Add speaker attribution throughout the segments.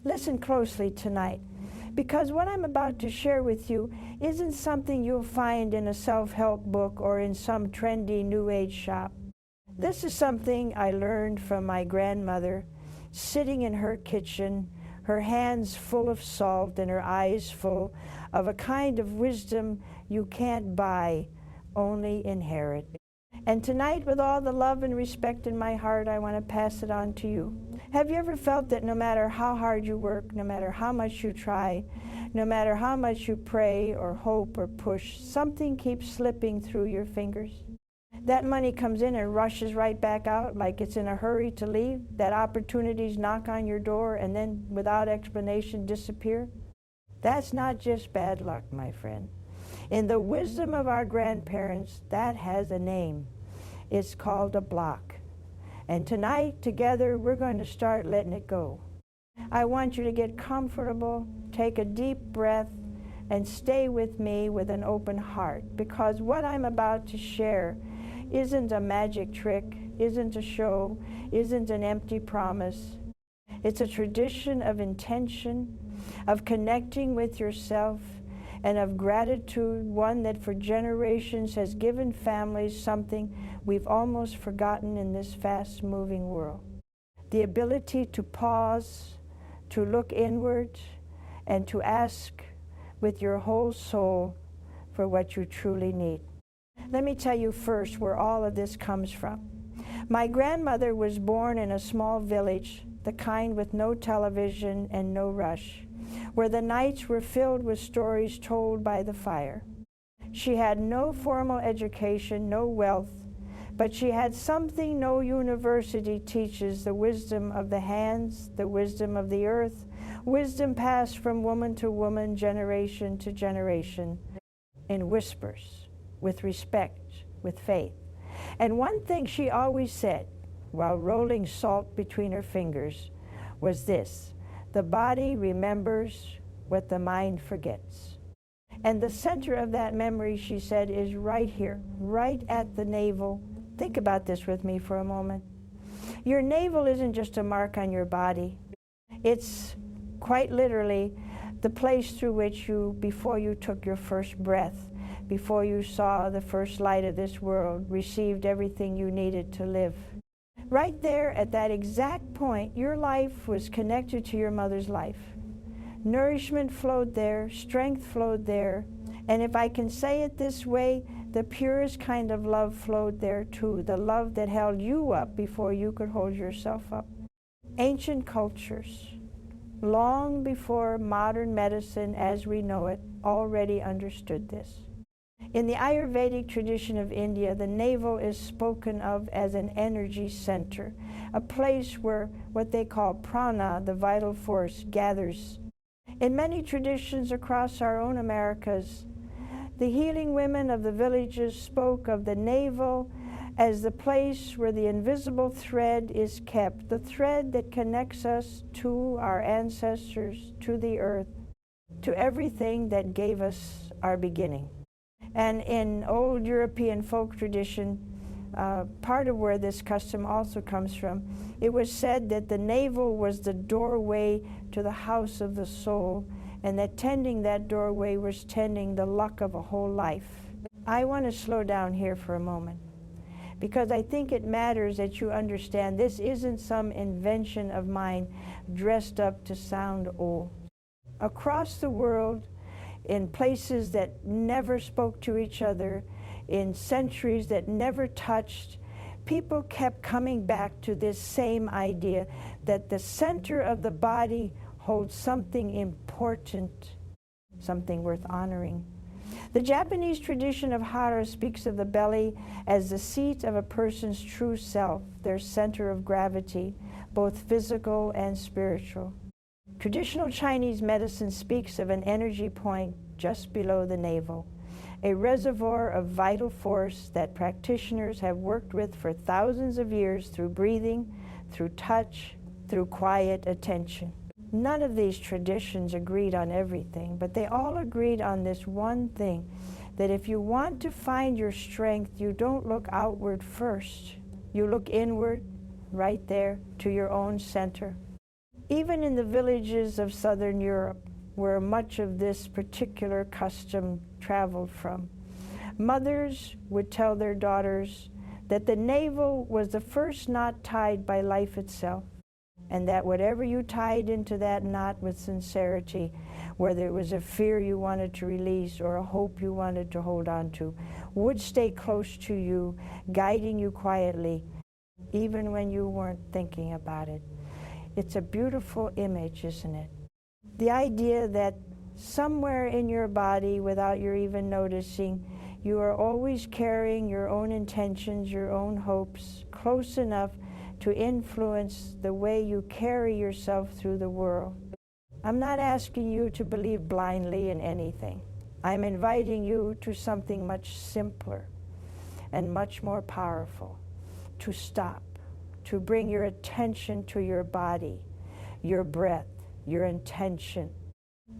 Speaker 1: Listen closely tonight, because what I'm about to share with you isn't something you'll find in a self-help book or in some trendy New Age shop. This is something I learned from my grandmother, sitting in her kitchen, her hands full of salt and her eyes full of a kind of wisdom you can't buy, only inherit. And tonight, with all the love and respect in my heart, I want to pass it on to you. Have you ever felt that no matter how hard you work, no matter how much you try, no matter how much you pray or hope or push, something keeps slipping through your fingers? That money comes in and rushes right back out like it's in a hurry to leave. That opportunities knock on your door and then without explanation disappear. That's not just bad luck, my friend. In the wisdom of our grandparents, that has a name. It's called a block. And tonight, together, we're going to start letting it go. I want you to get comfortable, take a deep breath, and stay with me with an open heart, because what I'm about to share isn't a magic trick, isn't a show, isn't an empty promise. It's a tradition of intention, of connecting with yourself, and of gratitude, one that for generations has given families something we've almost forgotten in this fast-moving world. The ability to pause, to look inward, and to ask with your whole soul for what you truly need. Let me tell you first where all of this comes from. My grandmother was born in a small village, the kind with no television and no rush, where the nights were filled with stories told by the fire. She had no formal education, no wealth, but she had something no university teaches: the wisdom of the hands, the wisdom of the earth, wisdom passed from woman to woman, generation to generation, in whispers, with respect, with faith. And one thing she always said, while rolling salt between her fingers, was this: the body remembers what the mind forgets. And the center of that memory, she said, is right here, right at the navel. Think about this with me for a moment. Your navel isn't just a mark on your body. It's quite literally the place through which you, before you took your first breath, before you saw the first light of this world, received everything you needed to live. Right there at that exact point, your life was connected to your mother's life. Nourishment flowed there, strength flowed there, and if I can say it this way, the purest kind of love flowed there too, the love that held you up before you could hold yourself up. Ancient cultures, long before modern medicine as we know it, already understood this. In the Ayurvedic tradition of India, the navel is spoken of as an energy center, a place where what they call prana, the vital force, gathers. In many traditions across our own Americas, the healing women of the villages spoke of the navel as the place where the invisible thread is kept, the thread that connects us to our ancestors, to the earth, to everything that gave us our beginning. And in old European folk tradition, part of where this custom also comes from, it was said that the navel was the doorway to the house of the soul, and that tending that doorway was tending the luck of a whole life. I want to slow down here for a moment, because I think it matters that you understand this isn't some invention of mine dressed up to sound old. Across the world, in places that never spoke to each other, in centuries that never touched, people kept coming back to this same idea that the center of the body holds something important, something worth honoring. The Japanese tradition of Hara speaks of the belly as the seat of a person's true self, their center of gravity, both physical and spiritual. Traditional Chinese medicine speaks of an energy point just below the navel, a reservoir of vital force that practitioners have worked with for thousands of years through breathing, through touch, through quiet attention. None of these traditions agreed on everything, but they all agreed on this one thing, that if you want to find your strength, you don't look outward first. You look inward, right there, to your own center. Even in the villages of southern Europe, where much of this particular custom traveled from, mothers would tell their daughters that the navel was the first knot tied by life itself, and that whatever you tied into that knot with sincerity, whether it was a fear you wanted to release or a hope you wanted to hold on to, would stay close to you, guiding you quietly, even when you weren't thinking about it. It's a beautiful image, isn't it? The idea that somewhere in your body, without your even noticing, you are always carrying your own intentions, your own hopes, close enough to influence the way you carry yourself through the world. I'm not asking you to believe blindly in anything. I'm inviting you to something much simpler and much more powerful, to stop, to bring your attention to your body, your breath, your intention,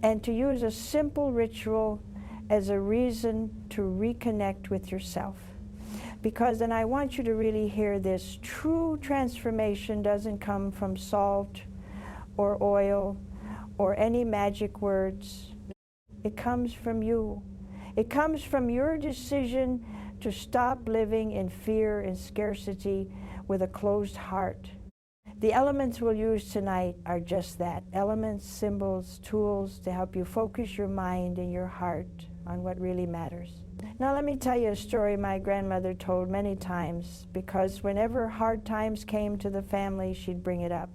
Speaker 1: and to use a simple ritual as a reason to reconnect with yourself. Because, and I want you to really hear this, true transformation doesn't come from salt or oil or any magic words. It comes from you. It comes from your decision to stop living in fear and scarcity with a closed heart. The elements we'll use tonight are just that, elements, symbols, tools to help you focus your mind and your heart on what really matters. Now let me tell you a story my grandmother told many times, because whenever hard times came to the family, she'd bring it up.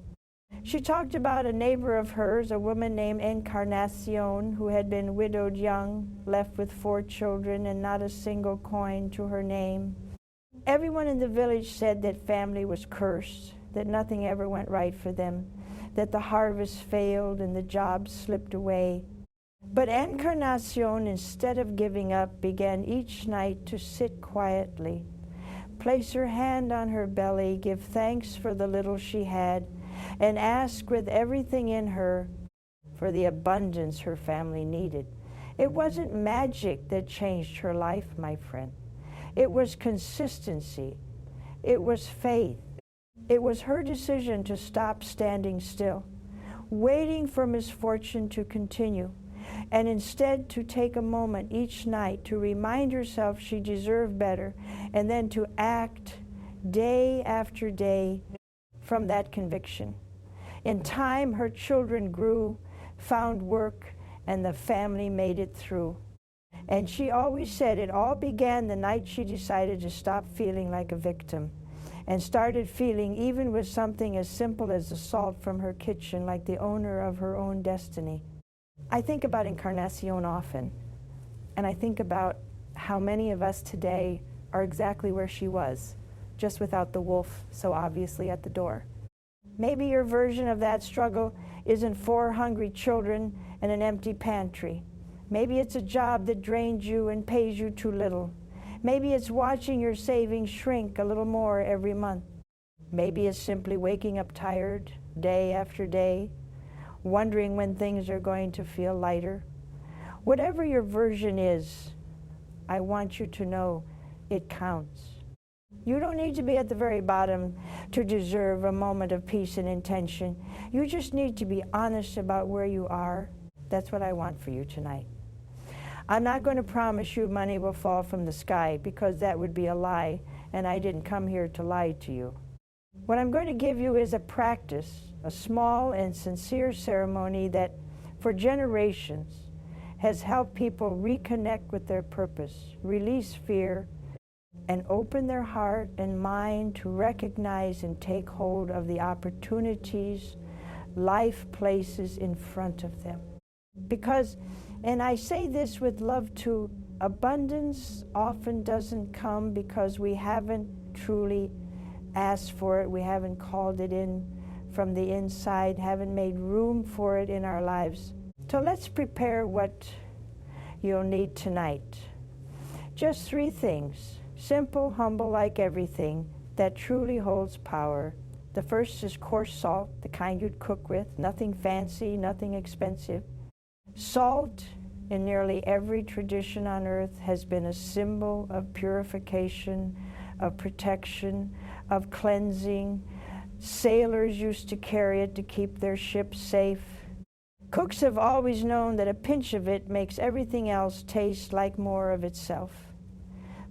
Speaker 1: She talked about a neighbor of hers, a woman named Encarnacion, who had been widowed young, left with 4 children and not a single coin to her name. Everyone in the village said that family was cursed, that nothing ever went right for them, that the harvest failed and the jobs slipped away. But Encarnacion, instead of giving up, began each night to sit quietly, place her hand on her belly, give thanks for the little she had, and ask with everything in her for the abundance her family needed. It wasn't magic that changed her life, my friend. It was consistency. It was faith. It was her decision to stop standing still, waiting for misfortune to continue, and instead to take a moment each night to remind herself she deserved better, and then to act day after day from that conviction. In time, her children grew, found work, and the family made it through. And she always said it all began the night she decided to stop feeling like a victim and started feeling, even with something as simple as the salt from her kitchen, like the owner of her own destiny. I think about Encarnacion often, and I think about how many of us today are exactly where she was, just without the wolf so obviously at the door. Maybe your version of that struggle isn't 4 hungry children and an empty pantry. Maybe it's a job that drains you and pays you too little. Maybe it's watching your savings shrink a little more every month. Maybe it's simply waking up tired day after day, wondering when things are going to feel lighter. Whatever your version is, I want you to know it counts. You don't need to be at the very bottom to deserve a moment of peace and intention. You just need to be honest about where you are. That's what I want for you tonight. I'm not going to promise you money will fall from the sky, because that would be a lie, and I didn't come here to lie to you. What I'm going to give you is a practice, a small and sincere ceremony that for generations has helped people reconnect with their purpose, release fear, and open their heart and mind to recognize and take hold of the opportunities life places in front of them. Because, and I say this with love too, abundance often doesn't come because we haven't truly asked for it, we haven't called it in from the inside, haven't made room for it in our lives. So let's prepare what you'll need tonight. Just 3 things, simple, humble, like everything, that truly holds power. The first is coarse salt, the kind you'd cook with, nothing fancy, nothing expensive. Salt, in nearly every tradition on earth, has been a symbol of purification, of protection, of cleansing, Sailors used to carry it to keep their ships safe. Cooks have always known that a pinch of it makes everything else taste like more of itself.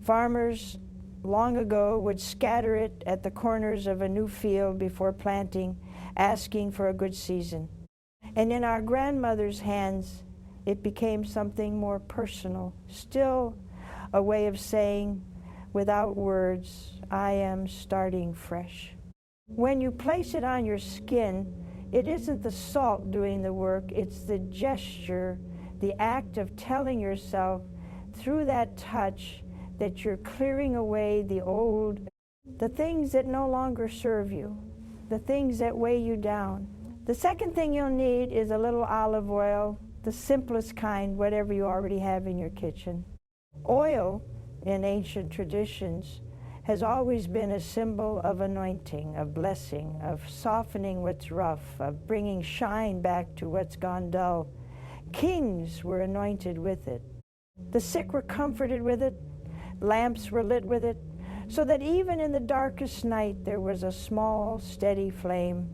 Speaker 1: Farmers long ago would scatter it at the corners of a new field before planting, asking for a good season. And in our grandmother's hands, it became something more personal, still a way of saying, without words, I am starting fresh. When you place it on your skin, it isn't the salt doing the work, it's the gesture, the act of telling yourself through that touch that you're clearing away the old, the things that no longer serve you, the things that weigh you down. The second thing you'll need is a little olive oil, the simplest kind, whatever you already have in your kitchen. Oil, in ancient traditions, has always been a symbol of anointing, of blessing, of softening what's rough, of bringing shine back to what's gone dull. Kings were anointed with it. The sick were comforted with it. Lamps were lit with it, so that even in the darkest night there was a small, steady flame.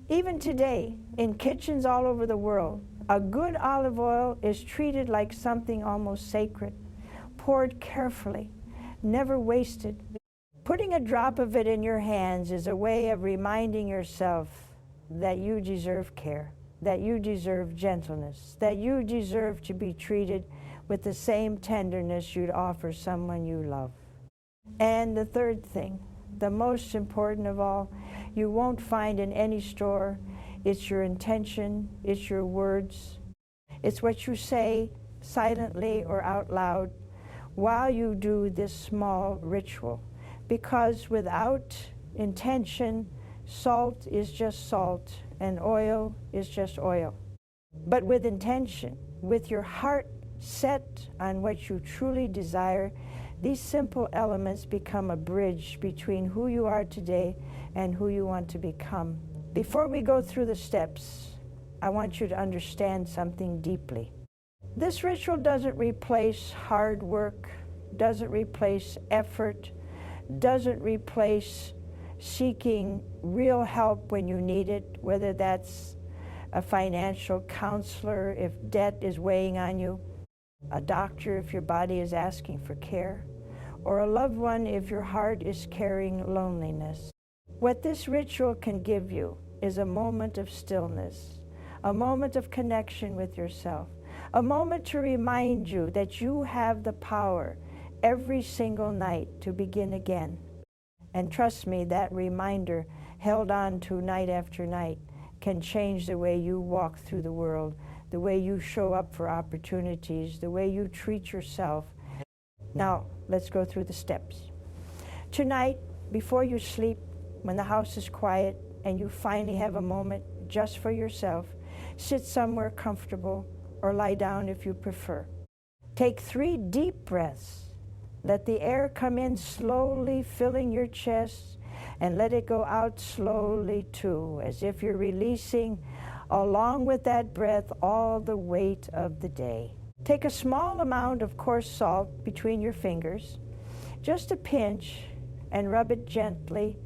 Speaker 1: Even today, in kitchens all over the world, a good olive oil is treated like something almost sacred, poured carefully, never wasted. Putting a drop of it in your hands is a way of reminding yourself that you deserve care, that you deserve gentleness, that you deserve to be treated with the same tenderness you'd offer someone you love. And the third thing, the most important of all, you won't find in any store, it's your intention, it's your words, it's what you say silently or out loud while you do this small ritual. Because without intention, salt is just salt and oil is just oil. But with intention, with your heart set on what you truly desire, these simple elements become a bridge between who you are today and who you want to become. Before we go through the steps, I want you to understand something deeply. This ritual doesn't replace hard work, doesn't replace effort, doesn't replace seeking real help when you need it, whether that's a financial counselor if debt is weighing on you, a doctor if your body is asking for care, or a loved one if your heart is carrying loneliness. What this ritual can give you is a moment of stillness, a moment of connection with yourself, a moment to remind you that you have the power every single night to begin again. And trust me, that reminder, held on to night after night, can change the way you walk through the world, the way you show up for opportunities, the way you treat yourself. Now, let's go through the steps. Tonight, before you sleep, when the house is quiet and you finally have a moment just for yourself, sit somewhere comfortable or lie down if you prefer. Take 3 deep breaths. Let the air come in slowly, filling your chest, and let it go out slowly too, as if you're releasing, along with that breath, all the weight of the day. Take a small amount of coarse salt between your fingers, just a pinch, and rub it gently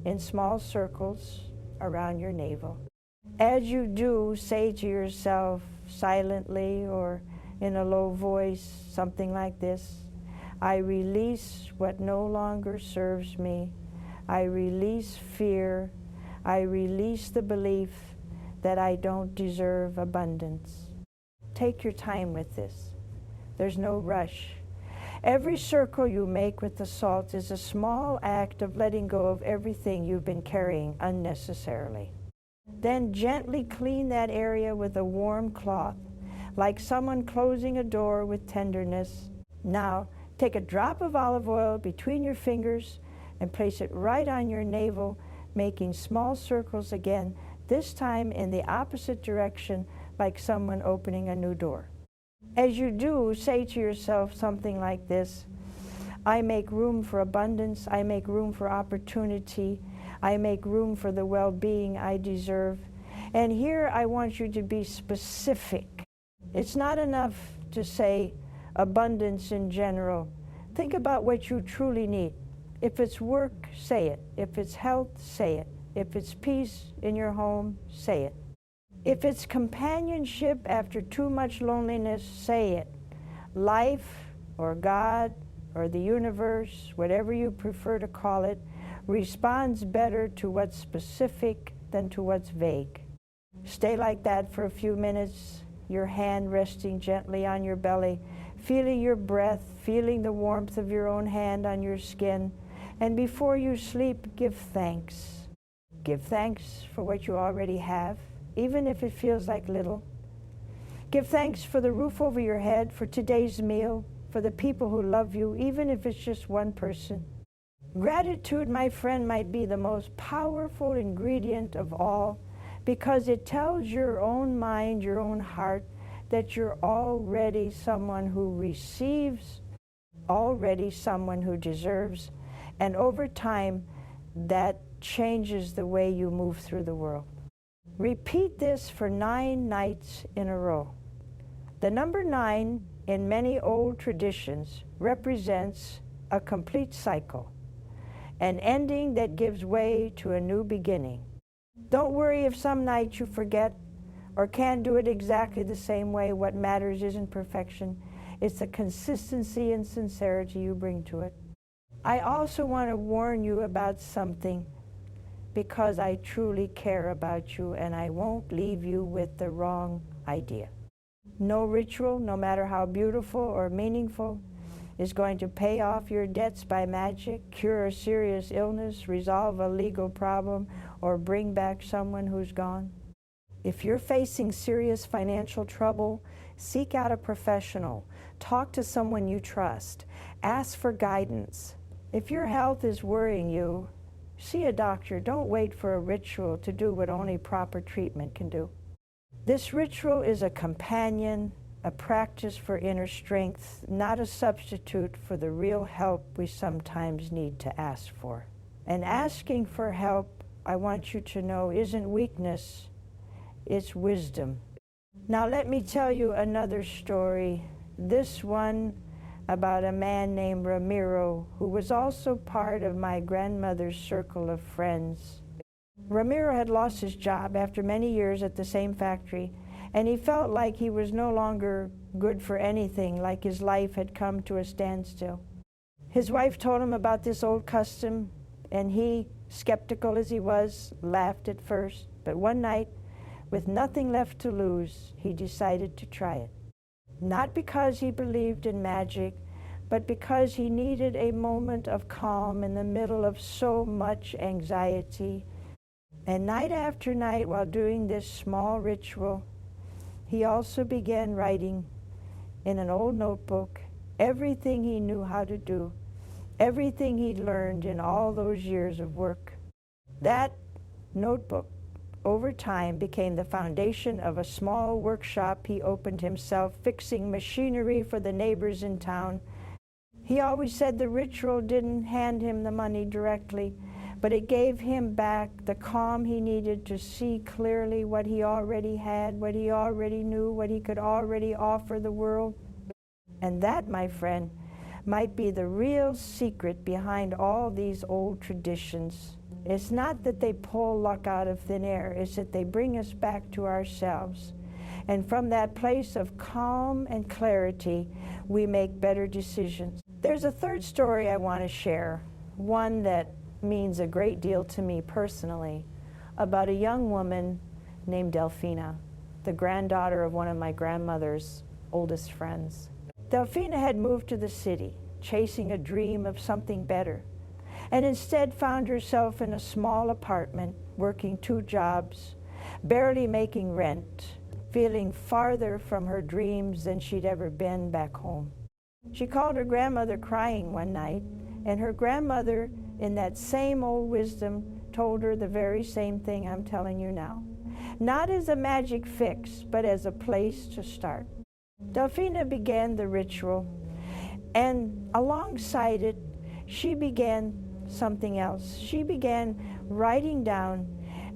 Speaker 1: in small circles around your navel. As you do, say to yourself silently or in a low voice, something like this: I release what no longer serves me. I release fear. I release the belief that I don't deserve abundance. Take your time with this. There's no rush. Every circle you make with the salt is a small act of letting go of everything you've been carrying unnecessarily. Then gently clean that area with a warm cloth, like someone closing a door with tenderness. Now, take a drop of olive oil between your fingers and place it right on your navel, making small circles again, this time in the opposite direction, like someone opening a new door. As you do, say to yourself something like this: I make room for abundance, I make room for opportunity, I make room for the well-being I deserve. And here I want you to be specific. It's not enough to say abundance in general. Think about what you truly need. If it's work, say it. If it's health, say it. If it's peace in your home, say it. If it's companionship after too much loneliness, say it. Life or God or the universe, whatever you prefer to call it, responds better to what's specific than to what's vague. Stay like that for a few minutes, your hand resting gently on your belly, feeling your breath, feeling the warmth of your own hand on your skin. And before you sleep, give thanks. Give thanks for what you already have, even if it feels like little. Give thanks for the roof over your head, for today's meal, for the people who love you, even if it's just one person. Gratitude, my friend, might be the most powerful ingredient of all, because it tells your own mind, your own heart, that you're already someone who receives, already someone who deserves, and over time, that changes the way you move through the world. Repeat this for 9 nights in a row. The number 9 in many old traditions represents a complete cycle, an ending that gives way to a new beginning. Don't worry if some nights you forget or can't do it exactly the same way. What matters isn't perfection. It's the consistency and sincerity you bring to it. I also want to warn you about something, because I truly care about you and I won't leave you with the wrong idea. No ritual, no matter how beautiful or meaningful, is going to pay off your debts by magic, cure a serious illness, resolve a legal problem, or bring back someone who's gone. If you're facing serious financial trouble, seek out a professional. Talk to someone you trust. Ask for guidance. If your health is worrying you, see a doctor. Don't wait for a ritual to do what only proper treatment can do. This ritual is a companion, a practice for inner strength, not a substitute for the real help we sometimes need to ask for. And asking for help, I want you to know, isn't weakness, it's wisdom. Now let me tell you another story, this one about a man named Ramiro, who was also part of my grandmother's circle of friends. Ramiro had lost his job after many years at the same factory, and he felt like he was no longer good for anything, like his life had come to a standstill. His wife told him about this old custom, and he, skeptical as he was, laughed at first. But one night, with nothing left to lose, he decided to try it. Not because he believed in magic, but because he needed a moment of calm in the middle of so much anxiety. And night after night, while doing this small ritual, he also began writing in an old notebook everything he knew how to do, everything he'd learned in all those years of work. That notebook, over time, became the foundation of a small workshop he opened himself, fixing machinery for the neighbors in town. He always said the ritual didn't hand him the money directly, but it gave him back the calm he needed to see clearly what he already had, what he already knew, what he could already offer the world. And that, my friend, might be the real secret behind all these old traditions. It's not that they pull luck out of thin air, it's that they bring us back to ourselves. And from that place of calm and clarity, we make better decisions. There's a third story I want to share, one that means a great deal to me personally, about a young woman named Delphina, the granddaughter of one of my grandmother's oldest friends. Delphina had moved to the city, chasing a dream of something better, and instead found herself in a small apartment, working 2 jobs, barely making rent, feeling farther from her dreams than she'd ever been back home. She called her grandmother crying one night, and her grandmother, in that same old wisdom, told her the very same thing I'm telling you now. Not as a magic fix, but as a place to start. Delphina began the ritual, and alongside it, she began something else. She began writing down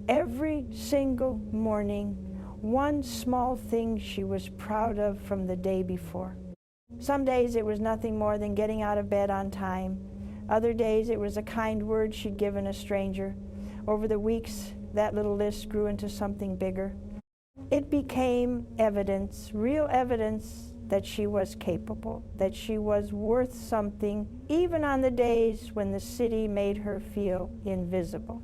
Speaker 1: every single morning one small thing she was proud of from the day before. Some days it was nothing more than getting out of bed on time. Other days it was a kind word she'd given a stranger. Over the weeks, that little list grew into something bigger. It became evidence, real evidence, that she was capable, that she was worth something, even on the days when the city made her feel invisible.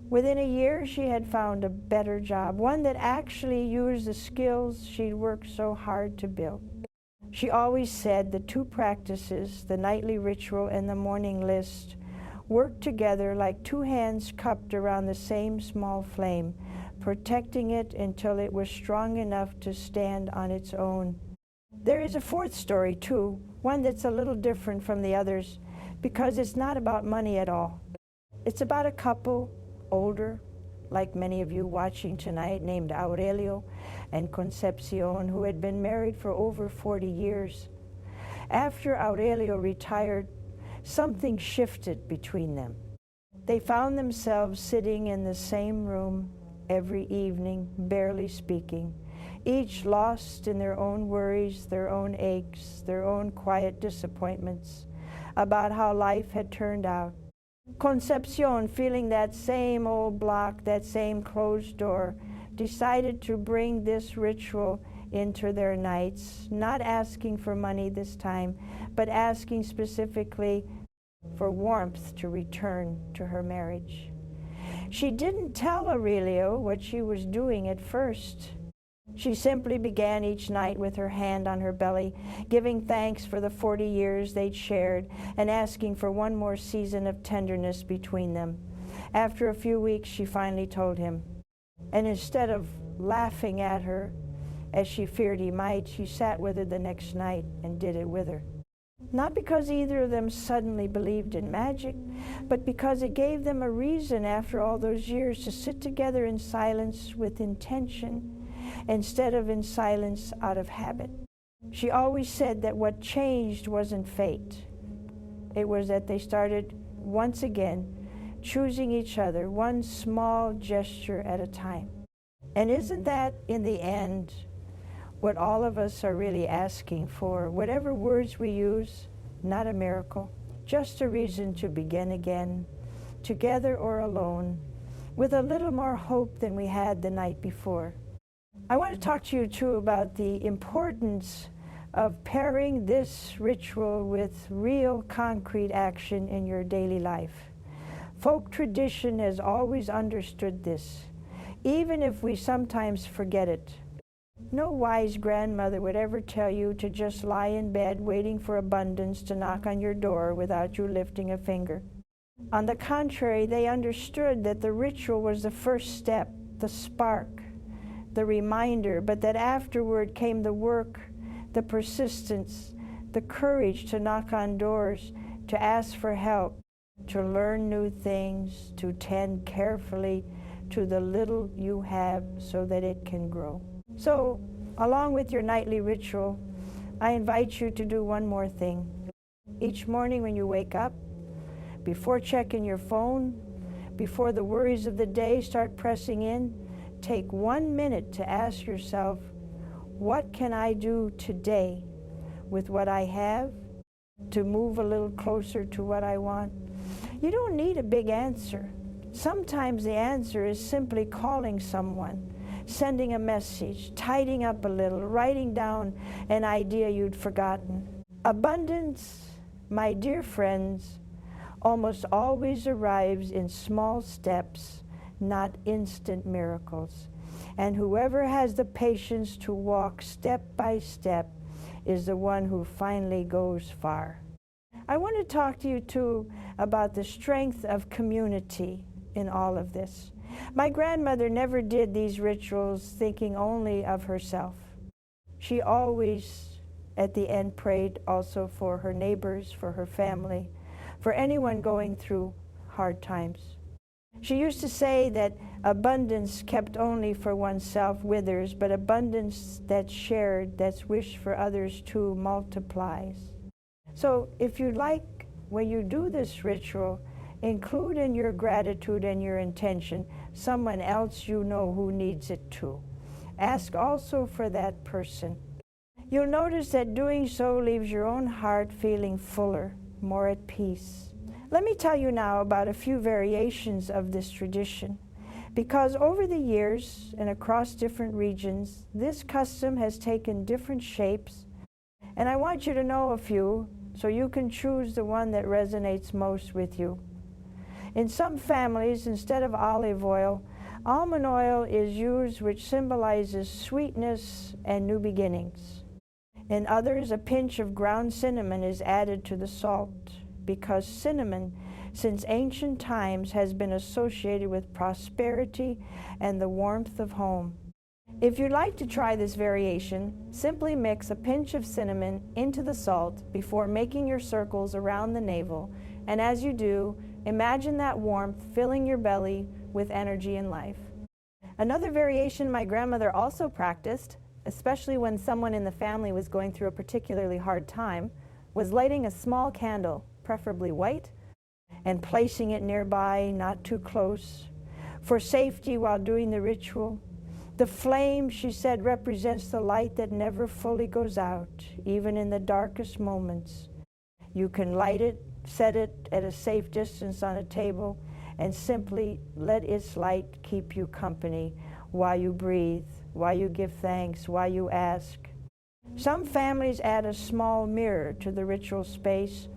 Speaker 1: Within a year, she had found a better job, one that actually used the skills she'd worked so hard to build. She always said the two practices, the nightly ritual and the morning list, worked together like two hands cupped around the same small flame, protecting it until it was strong enough to stand on its own. There is a fourth story, too, one that's a little different from the others, because it's not about money at all. It's about a couple, older, like many of you watching tonight, named Aurelio and Concepcion, who had been married for over 40 years. After Aurelio retired, something shifted between them. They found themselves sitting in the same room every evening, barely speaking, each lost in their own worries, their own aches, their own quiet disappointments about how life had turned out. Concepcion, feeling that same old block, that same closed door, decided to bring this ritual into their nights, not asking for money this time, but asking specifically for warmth to return to her marriage. She didn't tell Aurelio what she was doing at first. She simply began each night with her hand on her belly, giving thanks for the 40 years they'd shared and asking for one more season of tenderness between them. After a few weeks, she finally told him. And instead of laughing at her, as she feared he might, she sat with her the next night and did it with her. Not because either of them suddenly believed in magic, but because it gave them a reason after all those years to sit together in silence with intention instead of in silence out of habit. She always said that what changed wasn't fate. It was that they started once again choosing each other, one small gesture at a time. And isn't that, in the end, what all of us are really asking for? Whatever words we use, not a miracle, just a reason to begin again, together or alone, with a little more hope than we had the night before. I want to talk to you, too, about the importance of pairing this ritual with real concrete action in your daily life. Folk tradition has always understood this, even if we sometimes forget it. No wise grandmother would ever tell you to just lie in bed waiting for abundance to knock on your door without you lifting a finger. On the contrary, they understood that the ritual was the first step, the spark, the reminder, but that afterward came the work, the persistence, the courage to knock on doors, to ask for help, to learn new things, to tend carefully to the little you have so that it can grow. So, along with your nightly ritual, I invite you to do one more thing. Each morning when you wake up, before checking your phone, before the worries of the day start pressing in, take 1 minute to ask yourself, what can I do today with what I have to move a little closer to what I want? You don't need a big answer. Sometimes the answer is simply calling someone, sending a message, tidying up a little, writing down an idea you'd forgotten. Abundance, my dear friends, almost always arrives in small steps, not instant miracles. And whoever has the patience to walk step by step is the one who finally goes far. I want to talk to you, too, about the strength of community in all of this. My grandmother never did these rituals thinking only of herself. She always, at the end, prayed also for her neighbors, for her family, for anyone going through hard times. She used to say that abundance kept only for oneself withers, but abundance that's shared, that's wished for others too, multiplies. So if you like, when you do this ritual, include in your gratitude and your intention someone else you know who needs it too. Ask also for that person. You'll notice that doing so leaves your own heart feeling fuller, more at peace, Let me tell you now about a few variations of this tradition, because over the years and across different regions, this custom has taken different shapes, and I want you to know a few so you can choose the one that resonates most with you. In some families, instead of olive oil, almond oil is used, which symbolizes sweetness and new beginnings. In others, a pinch of ground cinnamon is added to the salt, because cinnamon, since ancient times, has been associated with prosperity and the warmth of home. If you'd like to try this variation, simply mix a pinch of cinnamon into the salt before making your circles around the navel, and as you do, imagine that warmth filling your belly with energy and life. Another variation my grandmother also practiced, especially when someone in the family was going through a particularly hard time, was lighting a small candle, preferably white, and placing it nearby, not too close, for safety while doing the ritual. The flame, she said, represents the light that never fully goes out, even in the darkest moments. You can light it, set it at a safe distance on a table, and simply let its light keep you company while you breathe, while you give thanks, while you ask. Some families add a small mirror to the ritual space,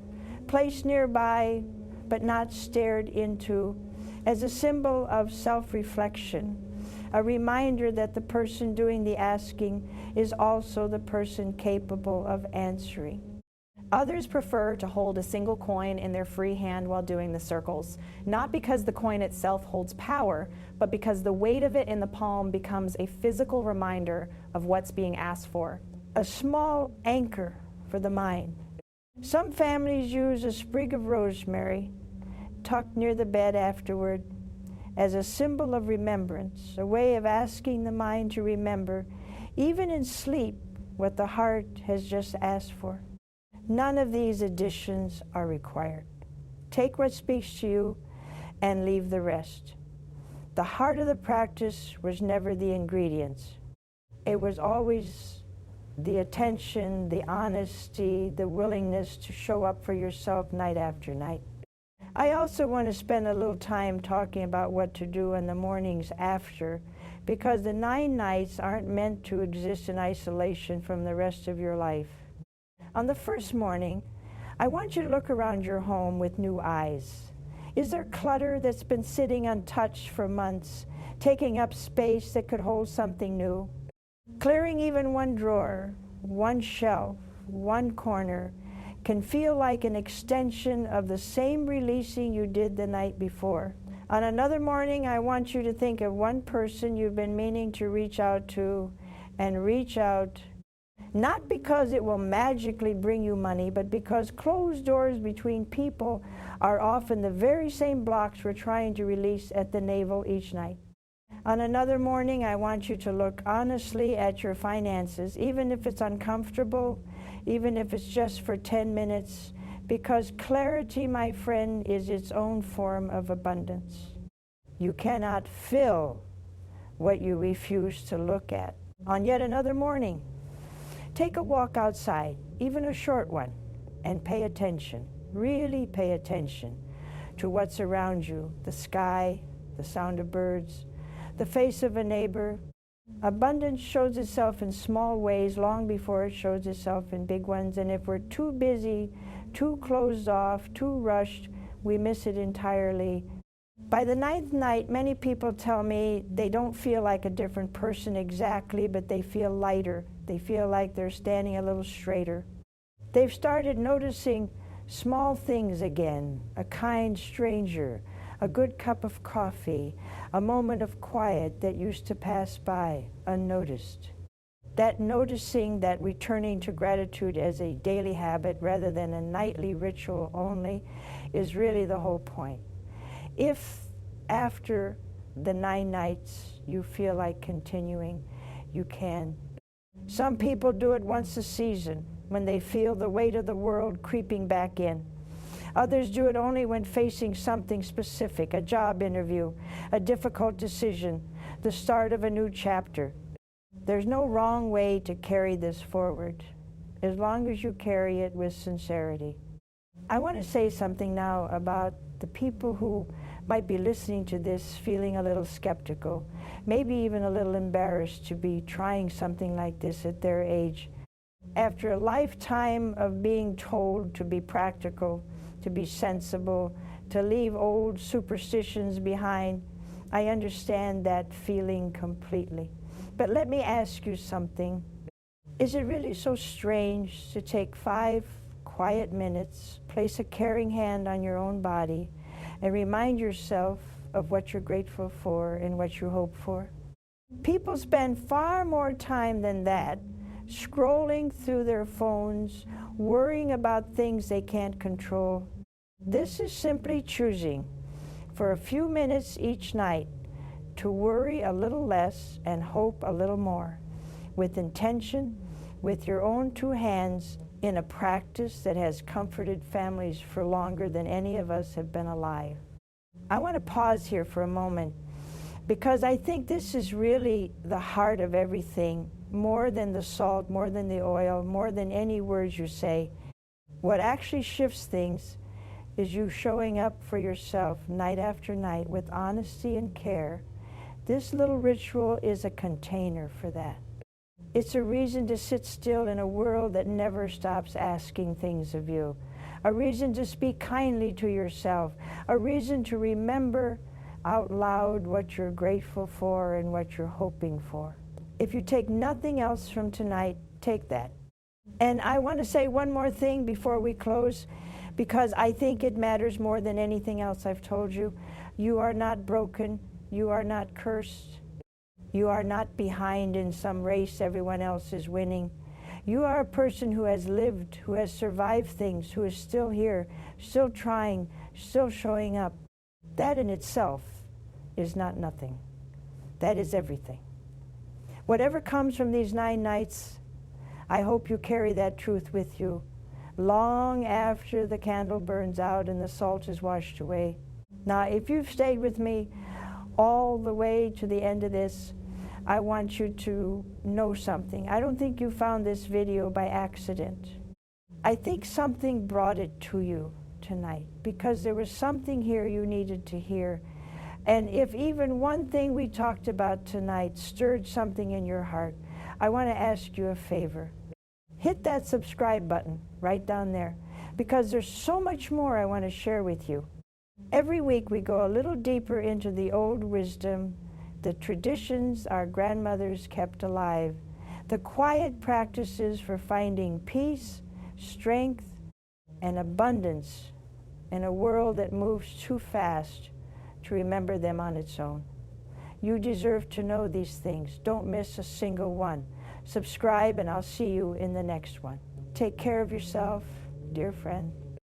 Speaker 1: placed nearby but not stared into, as a symbol of self-reflection, a reminder that the person doing the asking is also the person capable of answering.
Speaker 2: Others prefer to hold a single coin in their free hand while doing the circles, not because the coin itself holds power, but because the weight of it in the palm becomes a physical reminder of what's being asked for.
Speaker 1: A small anchor for the mind. Some families use a sprig of rosemary tucked near the bed afterward as a symbol of remembrance, a way of asking the mind to remember, even in sleep, what the heart has just asked for. None of these additions are required. Take what speaks to you and leave the rest. The heart of the practice was never the ingredients. It was always the attention, the honesty, the willingness to show up for yourself night after night. I also want to spend a little time talking about what to do in the mornings after, because the 9 nights aren't meant to exist in isolation from the rest of your life. On the first morning, I want you to look around your home with new eyes. Is there clutter that's been sitting untouched for months, taking up space that could hold something new? Clearing even one drawer, one shelf, one corner can feel like an extension of the same releasing you did the night before. On another morning, I want you to think of one person you've been meaning to reach out to, and reach out, not because it will magically bring you money, but because closed doors between people are often the very same blocks we're trying to release at the navel each night. On another morning, I want you to look honestly at your finances, even if it's uncomfortable, even if it's just for 10 minutes, because clarity, my friend, is its own form of abundance. You cannot fill what you refuse to look at. On yet another morning, take a walk outside, even a short one, and pay attention, really pay attention to what's around you, the sky, the sound of birds, the face of a neighbor. Abundance shows itself in small ways long before it shows itself in big ones, and if we're too busy, too closed off, too rushed, we miss it entirely. By the 9th night, many people tell me they don't feel like a different person exactly, but they feel lighter. They feel like they're standing a little straighter. They've started noticing small things again, a kind stranger, a good cup of coffee, a moment of quiet that used to pass by unnoticed. That noticing, that returning to gratitude as a daily habit rather than a nightly ritual only, is really the whole point. If after the 9 nights you feel like continuing, you can. Some people do it once a season when they feel the weight of the world creeping back in. Others do it only when facing something specific, a job interview, a difficult decision, the start of a new chapter. There's no wrong way to carry this forward, as long as you carry it with sincerity. I want to say something now about the people who might be listening to this feeling a little skeptical, maybe even a little embarrassed to be trying something like this at their age. After a lifetime of being told to be practical, to be sensible, to leave old superstitions behind, I understand that feeling completely. But let me ask you something. Is it really so strange to take 5 quiet minutes, place a caring hand on your own body, and remind yourself of what you're grateful for and what you hope for? People spend far more time than that scrolling through their phones, worrying about things they can't control. This is simply choosing for a few minutes each night to worry a little less and hope a little more, with intention, with your own 2 hands, in a practice that has comforted families for longer than any of us have been alive. I want to pause here for a moment because I think this is really the heart of everything, more than the salt, more than the oil, more than any words you say. What actually shifts things is you showing up for yourself night after night with honesty and care. This little ritual is a container for that. It's a reason to sit still in a world that never stops asking things of you, a reason to speak kindly to yourself, a reason to remember out loud what you're grateful for and what you're hoping for. If you take nothing else from tonight, take that. And I want to say one more thing before we close, because I think it matters more than anything else I've told you. You are not broken. You are not cursed. You are not behind in some race everyone else is winning. You are a person who has lived, who has survived things, who is still here, still trying, still showing up. That in itself is not nothing. That is everything. Whatever comes from these 9 nights, I hope you carry that truth with you long after the candle burns out and the salt is washed away. Now, if you've stayed with me all the way to the end of this, I want you to know something. I don't think you found this video by accident. I think something brought it to you tonight because there was something here you needed to hear. And if even one thing we talked about tonight stirred something in your heart, I want to ask you a favor. Hit that subscribe button right down there because there's so much more I want to share with you. Every week we go a little deeper into the old wisdom, the traditions our grandmothers kept alive, the quiet practices for finding peace, strength, and abundance in a world that moves too fast to remember them on its own. You deserve to know these things. Don't miss a single one. Subscribe, and I'll see you in the next one. Take care of yourself, dear friend.